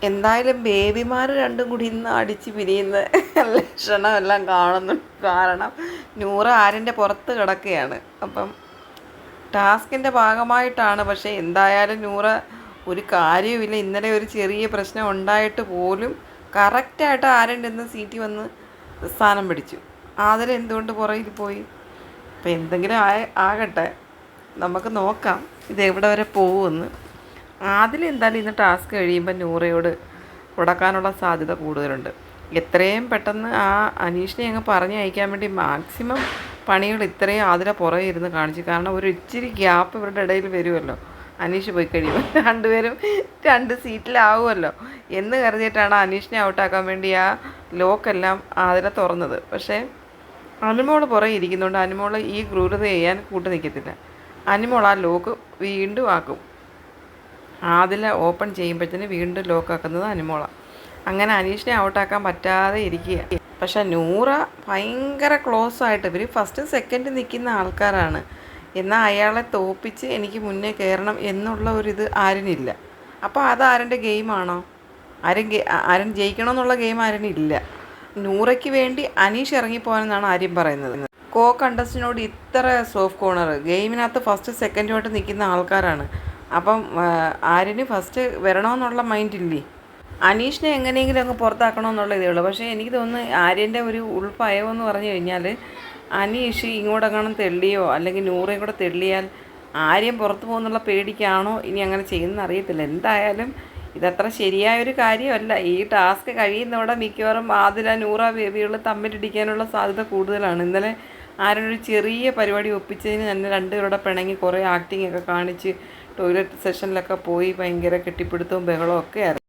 എന്തായാലും ബേബിമാർ രണ്ടും കൂടി ഇന്ന് അടിച്ച് പിരിയുന്ന ലക്ഷണം എല്ലാം കാണുന്നു. കാരണം നൂറ ആരിൻ്റെ പുറത്ത് കിടക്കുകയാണ്. അപ്പം ടാസ്കിൻ്റെ ഭാഗമായിട്ടാണ്. പക്ഷേ എന്തായാലും നൂറ ഒരു കാര്യവുമില്ല. ഇന്നലെ ഒരു ചെറിയ പ്രശ്നം ഉണ്ടായിട്ട് പോലും കറക്റ്റായിട്ട് ആരൻ്റെ ഇന്ന് സീറ്റിൽ വന്ന് സ്ഥാനം പിടിച്ചു. ആതിര എന്തുകൊണ്ട് പുറകിൽ പോയി? അപ്പം എന്തെങ്കിലും ആകട്ടെ, നമുക്ക് നോക്കാം ഇതെവിടെ വരെ പോകുമെന്ന്. അതിലെന്തായാലും ഇന്ന് ടാസ്ക് കഴിയുമ്പോൾ നൂറയോട് കൊടുക്കാനുള്ള സാധ്യത കൂടുതലുണ്ട്. എത്രയും പെട്ടെന്ന് ആ അനീഷിനെ അങ്ങ് പറഞ്ഞയക്കാൻ വേണ്ടി മാക്സിമം പണികൾ ഇത്രയും ആതിര പുറകെ ഇരുന്ന് കാണിച്ചു. കാരണം ഒരു ഇച്ചിരി ഗ്യാപ്പ് ഇവരുടെ ഇടയിൽ വരുമല്ലോ, അനീഷ് പോയി കഴിയുമ്പോൾ രണ്ടുപേരും രണ്ട് സീറ്റിലാവുമല്ലോ എന്ന് കരുതിയിട്ടാണ് അനീഷിനെ ഔട്ടാക്കാൻ വേണ്ടി ആ ലോക്കെല്ലാം ആതിര തുറന്നത്. പക്ഷേ അനുമോൾ പുറകെ ഇരിക്കുന്നതുകൊണ്ട് അനുമോൾ ഈ ക്രൂരത ചെയ്യാൻ കൂട്ടു നിൽക്കത്തില്ല. അനുമോൾ ആ ലോക്ക് വീണ്ടും ആക്കും. അതിൽ ഓപ്പൺ ചെയ്യുമ്പോഴത്തേന് വീണ്ടും ലോക്കാക്കുന്നത് അനുമോളാണ്. അങ്ങനെ അനീഷിനെ ഔട്ടാക്കാൻ പറ്റാതെ ഇരിക്കുക. പക്ഷേ നൂറ ഭയങ്കര ക്ലോസ് ആയിട്ട് ഇവർ ഫസ്റ്റ് സെക്കൻഡ് നിൽക്കുന്ന ആൾക്കാരാണ്. എന്നാൽ അയാളെ തോപ്പിച്ച് എനിക്ക് മുന്നേ കയറണം എന്നുള്ള ഒരിത് ആരിനില്ല. അപ്പോൾ അത് ആരൻ്റെ ഗെയിമാണോ? ആരും ജയിക്കണമെന്നുള്ള ഗെയിം ആരിനില്ല. നൂറയ്ക്ക് വേണ്ടി അനീഷ് ഇറങ്ങിപ്പോകാനെന്നാണ് ആര്യം പറയുന്നത്. കോ കണ്ടസ്റ്റിനോട് ഇത്ര സോഫ്റ്റ് കോർണർ ഗെയിമിനകത്ത് ഫസ്റ്റ് സെക്കൻഡുമായിട്ട് നിൽക്കുന്ന ആൾക്കാരാണ്. അപ്പം ആര്യന് ഫസ്റ്റ് വരണമെന്നുള്ള മൈൻഡില്ലേ? അനീഷിനെ എങ്ങനെയെങ്കിലും അങ്ങ് പുറത്താക്കണമെന്നുള്ള ഇതേ ഉള്ളൂ. പക്ഷേ എനിക്ക് തോന്നുന്നു ആര്യൻ്റെ ഒരു ഉൾഭയമെന്ന് പറഞ്ഞു കഴിഞ്ഞാൽ അനീഷ് ഇങ്ങോട്ടെങ്ങാനും തെള്ളിയോ അല്ലെങ്കിൽ നൂറയും കൂടെ തെള്ളിയാൽ ആര്യം പുറത്തു പോകുന്നുള്ള പേടിക്കാണോ ഇനി അങ്ങനെ ചെയ്യുന്നതെന്ന് അറിയത്തില്ല. എന്തായാലും ഇതത്ര ശരിയായൊരു കാര്യമല്ല. ഈ ടാസ്ക് കഴിയുന്നവിടെ മിക്കവാറും ആതിര നൂറ ബേബികൾ തമ്മിലിടിക്കാനുള്ള സാധ്യത കൂടുതലാണ്. ഇന്നലെ ആരൊരു ചെറിയ പരിപാടി ഒപ്പിച്ചതിന് തന്നെ രണ്ടുപേരുടെ പിണങ്ങി കുറേ ആക്ടിങ് ഒക്കെ കാണിച്ച് ടോയ്ലറ്റ് സെഷനിലൊക്കെ പോയി ഭയങ്കര കെട്ടിപ്പിടുത്തവും ബഹളവും ഒക്കെ ആയിരുന്നു.